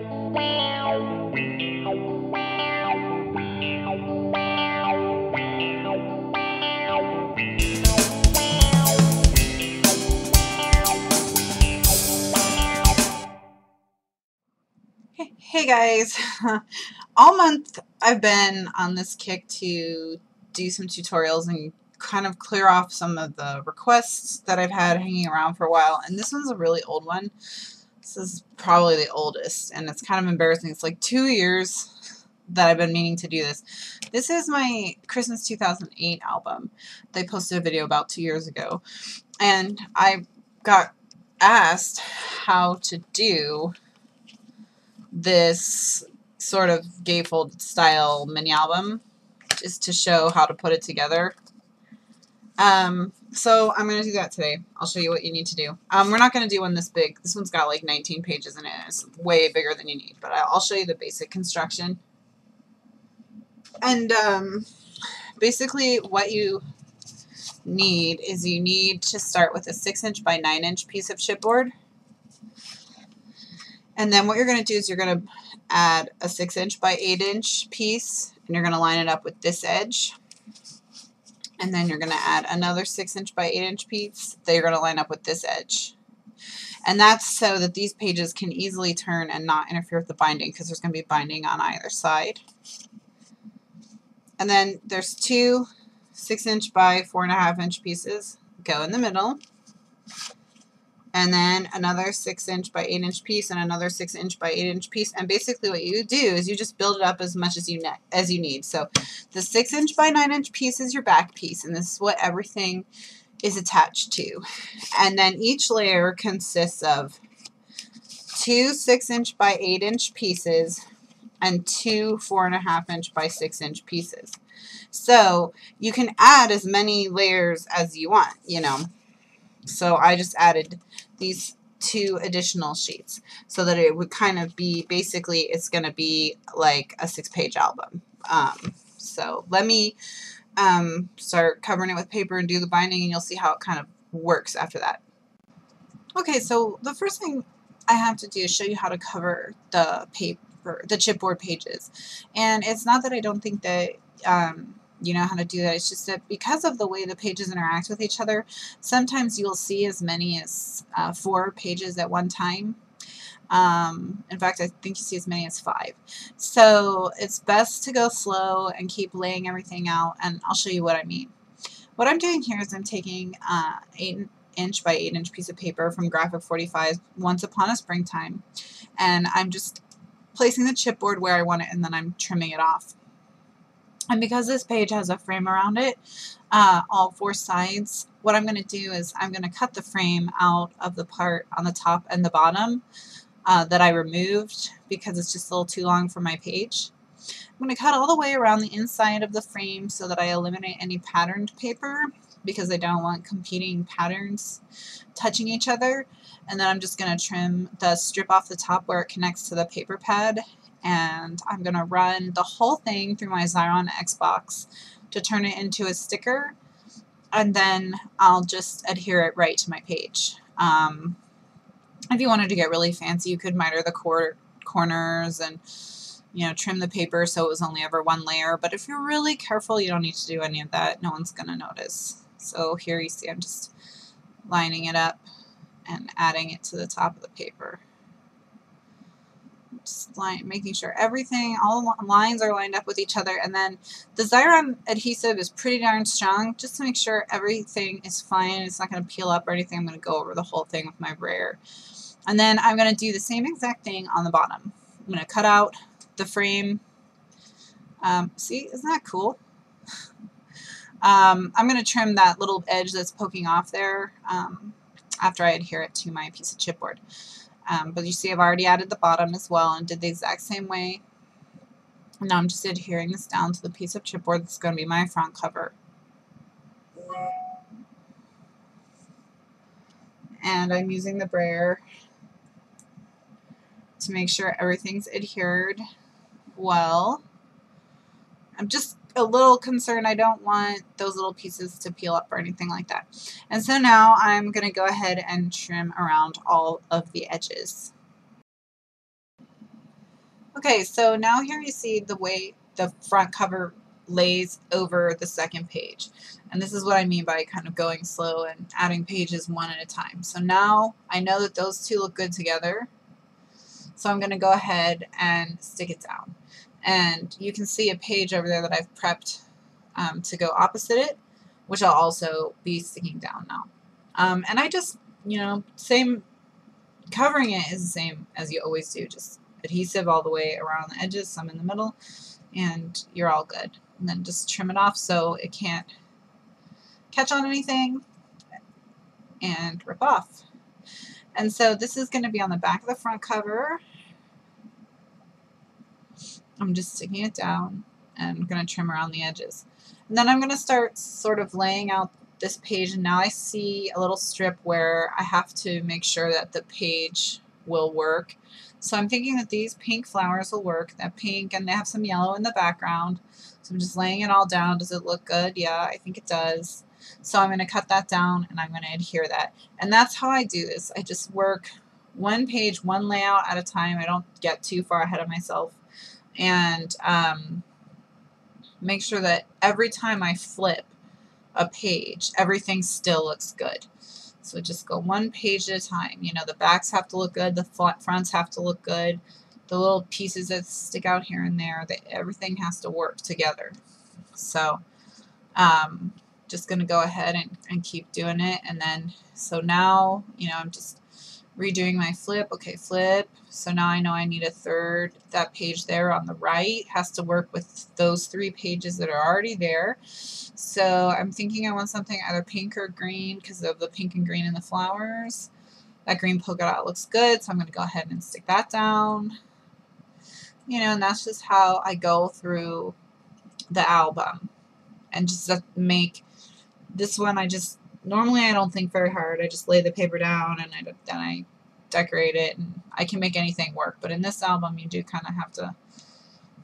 Hey guys, all month I've been on this kick to do some tutorials and kind of clear off some of the requests that I've had hanging around for a while, and this one's a really old one. This is probably the oldest, and it's kind of embarrassing. It's like 2 years that I've been meaning to do this. This is my Christmas 2008 album they posted a video about 2 years ago, and I got asked how to do this sort of gatefold style mini album, just to show how to put it together. So I'm going to do that today. I'll show you what you need to do. We're not going to do one this big. This one's got like 19 pages in it. It's way bigger than you need, but I'll show you the basic construction. And basically what you need is you need to start with a 6" by 9" piece of chipboard. And then what you're going to do is you're going to add a 6" by 8" piece, and you're going to line it up with this edge. And then you're going to add another 6" by 8" piece that you're going to line up with this edge. And that's so that these pages can easily turn and not interfere with the binding, because there's going to be binding on either side. And then there's two 6" by 4.5" pieces go in the middle. And then another 6" by 8" piece, and another 6" by 8" piece. And basically what you do is you just build it up as much as you need. So the 6" by 9" piece is your back piece, and this is what everything is attached to. And then each layer consists of two 6" by 8" pieces and two 4.5" by 6" pieces. So you can add as many layers as you want, you know. So I just added these two additional sheets so that it would kind of be, basically it's going to be like a 6-page album. So let me start covering it with paper and do the binding, and you'll see how it kind of works after that. Okay, so the first thing I have to do is show you how to cover the paper, the chipboard pages. And it's not that I don't think that you know how to do that. It's just that because of the way the pages interact with each other, sometimes you'll see as many as 4 pages at one time. In fact, I think you see as many as 5. So it's best to go slow and keep laying everything out, and I'll show you what I mean. What I'm doing here is I'm taking 8" by 8" piece of paper from Graphic 45, Once Upon a Springtime, and I'm just placing the chipboard where I want it, and then I'm trimming it off. And because this page has a frame around it, all 4 sides, what I'm going to do is I'm going to cut the frame out of the part on the top and the bottom that I removed because it's just a little too long for my page. I'm going to cut all the way around the inside of the frame so that I eliminate any patterned paper, because I don't want competing patterns touching each other. And then I'm just going to trim the strip off the top where it connects to the paper pad. And I'm going to run the whole thing through my Xyron Xbox to turn it into a sticker, and then I'll just adhere it right to my page. If you wanted to get really fancy, you could miter the corners and, you know, trim the paper so it was only ever 1 layer, but if you're really careful, you don't need to do any of that. No one's going to notice. So here you see I'm just lining it up and adding it to the top of the paper. Just making sure everything, all the lines are lined up with each other, and then the Xyron adhesive is pretty darn strong, just to make sure everything is fine. It's not going to peel up or anything. I'm going to go over the whole thing with my brayer. And then I'm going to do the same exact thing on the bottom. I'm going to cut out the frame. See, isn't that cool? I'm going to trim that little edge that's poking off there after I adhere it to my piece of chipboard. But you see I've already added the bottom as well and did the exact same way. And now I'm just adhering this down to the piece of chipboard that's going to be my front cover. And I'm using the brayer to make sure everything's adhered well. I'm just a little concerned. I don't want those little pieces to peel up or anything like that. And so now I'm going to go ahead and trim around all of the edges. Okay, so now here you see the way the front cover lays over the second page. And this is what I mean by kind of going slow and adding pages one at a time. So now I know that those two look good together. So I'm going to go ahead and stick it down. And you can see a page over there that I've prepped to go opposite it, which I'll also be sticking down now. And I just, you know, same, covering it is the same as you always do, just adhesive all the way around the edges, some in the middle, and you're all good. And then just trim it off so it can't catch on anything and rip off. And so this is going to be on the back of the front cover. I'm just sticking it down and I'm going to trim around the edges. And then I'm going to start sort of laying out this page, and now I see a little strip where I have to make sure that the page will work. So I'm thinking that these pink flowers will work, that pink, and they have some yellow in the background. So I'm just laying it all down. Does it look good? Yeah, I think it does. So I'm going to cut that down and I'm going to adhere that. And that's how I do this. I just work one page, one layout at a time. I don't get too far ahead of myself. And make sure that every time I flip a page, everything still looks good. So just go one page at a time. You know, the backs have to look good, the fronts have to look good, the little pieces that stick out here and there, everything has to work together. So just going to go ahead and keep doing it. And then, so now, you know, I'm just redoing my flip. Okay, flip. So now I know I need a third. That page there on the right has to work with those three pages that are already there. So I'm thinking I want something either pink or green because of the pink and green in the flowers. That green polka dot looks good, so I'm going to go ahead and stick that down. You know, and that's just how I go through the album. And just make this one, normally I don't think very hard. I just lay the paper down and then I decorate it, and I can make anything work. But in this album, you do kind of have to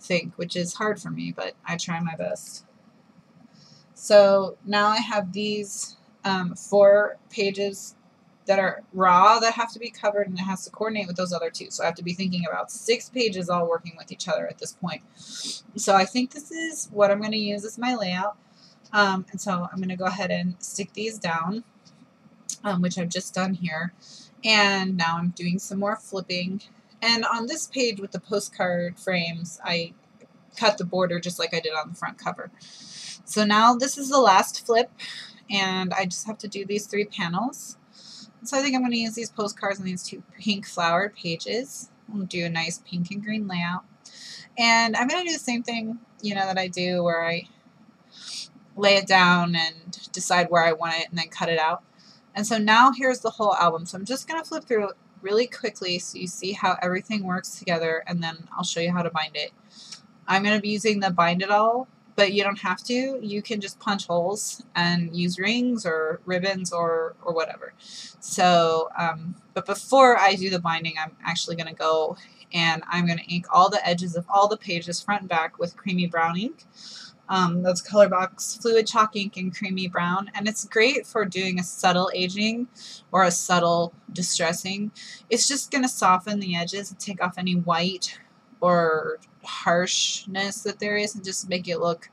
think, which is hard for me, but I try my best. So now I have these 4 pages that are raw that have to be covered, and it has to coordinate with those other 2. So I have to be thinking about 6 pages all working with each other at this point. So I think this is what I'm going to use as my layout. And so I'm going to go ahead and stick these down, which I've just done here. And now I'm doing some more flipping. And on this page with the postcard frames, I cut the border just like I did on the front cover. So now this is the last flip, and I just have to do these 3 panels. So I think I'm going to use these postcards on these 2 pink flowered pages. I'll do a nice pink and green layout. And I'm going to do the same thing, you know, that I do where I lay it down and decide where I want it and then cut it out. And so now here's the whole album. So I'm just going to flip through it really quickly so you see how everything works together, and then I'll show you how to bind it. I'm going to be using the Bind It All, but you don't have to. You can just punch holes and use rings or ribbons or whatever. So, but before I do the binding, I'm actually going to go and I'm going to ink all the edges of all the pages front and back with creamy brown ink. That's Colorbox Fluid Chalk Ink in creamy brown, and it's great for doing a subtle aging or a subtle distressing. It's just going to soften the edges and take off any white or harshness that there is and just make it look,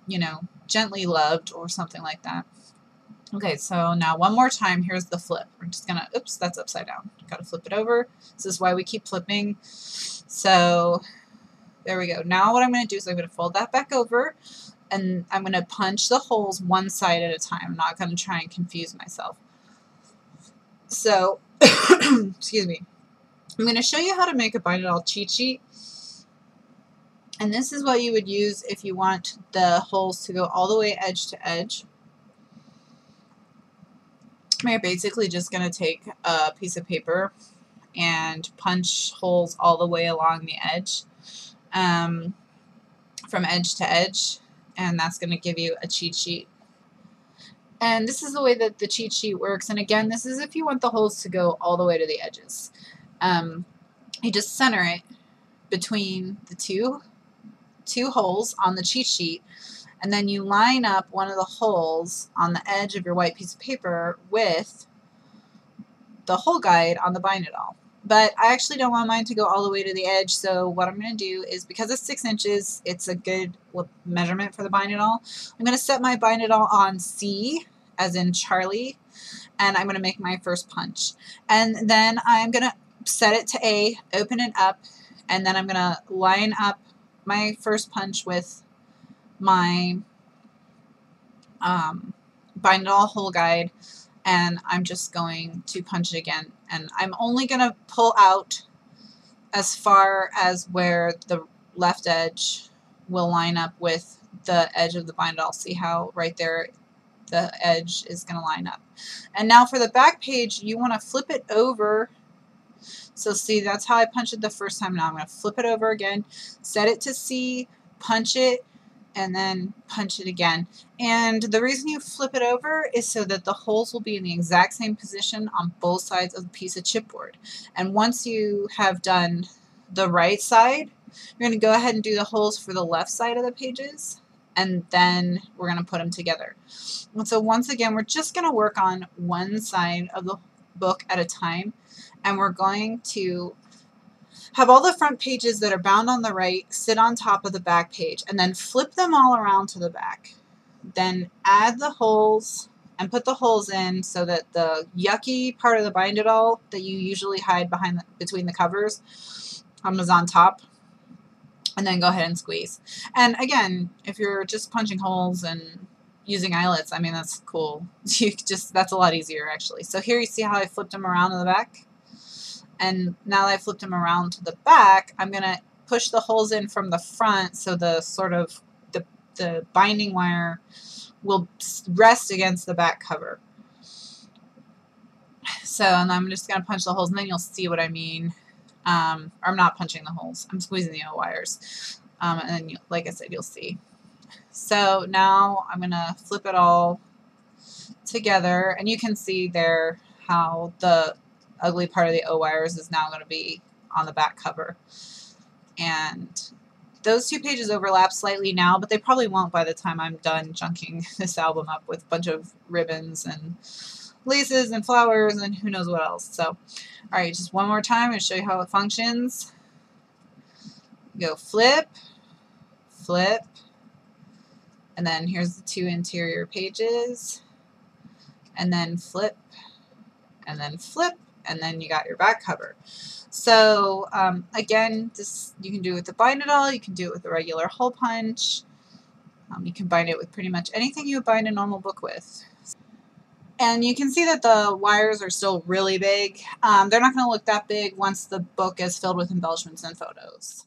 you know, gently loved or something like that. Okay, so now one more time, here's the flip. We're just going to, oops, that's upside down. Got to flip it over. This is why we keep flipping. So there we go. Now what I'm going to do is I'm going to fold that back over, and I'm going to punch the holes one side at a time. I'm not going to try and confuse myself. So, excuse me. I'm going to show you how to make a Bind It All cheat sheet. And this is what you would use if you want the holes to go all the way edge to edge. You're basically just going to take a piece of paper and punch holes all the way along the edge. From edge to edge, and that's going to give you a cheat sheet. And this is the way that the cheat sheet works, and again, this is if you want the holes to go all the way to the edges. You just center it between the two holes on the cheat sheet, and then you line up one of the holes on the edge of your white piece of paper with the hole guide on the Bind It All. But I actually don't want mine to go all the way to the edge, so what I'm going to do is, because it's 6 inches, it's a good measurement for the bind it all. I'm going to set my bind it all on C, as in Charlie, and I'm going to make my first punch. And then I'm going to set it to A, open it up, and then I'm going to line up my first punch with my bind it all hole guide, and I'm just going to punch it again. And I'm only going to pull out as far as where the left edge will line up with the edge of the bind it all. See how right there the edge is going to line up. And now for the back page, you want to flip it over. So see, that's how I punched it the first time. Now I'm going to flip it over again, set it to C, punch it, and then punch it again. And the reason you flip it over is so that the holes will be in the exact same position on both sides of the piece of chipboard. And once you have done the right side, you're going to go ahead and do the holes for the left side of the pages, and then we're going to put them together. And so once again, we're just going to work on one side of the book at a time, and we're going to have all the front pages that are bound on the right sit on top of the back page, and then flip them all around to the back. Then add the holes and put the holes in so that the yucky part of the bind it all that you usually hide behind between the covers is on top. And then go ahead and squeeze. And again, if you're just punching holes and using eyelets, I mean, that's cool. That's a lot easier actually. So here you see how I flipped them around to the back. And now that I flipped them around to the back, I'm going to push the holes in from the front so the sort of the binding wire will rest against the back cover. So, and I'm just going to punch the holes, and then you'll see what I mean. Or I'm not punching the holes. I'm squeezing the wires. And then, like I said, you'll see. So now I'm going to flip it all together, and you can see there how the ugly part of the O-wires is now going to be on the back cover. And those two pages overlap slightly now, but they probably won't by the time I'm done junking this album up with a bunch of ribbons and laces and flowers and who knows what else. So, alright, just one more time and show you how it functions. Go flip, flip, and then here's the two interior pages, and then flip, and then flip, and then you got your back cover. So again, this you can do it with the bind it all, you can do it with the regular hole punch, you can bind it with pretty much anything you would bind a normal book with. And you can see that the wires are still really big. They're not going to look that big once the book is filled with embellishments and photos.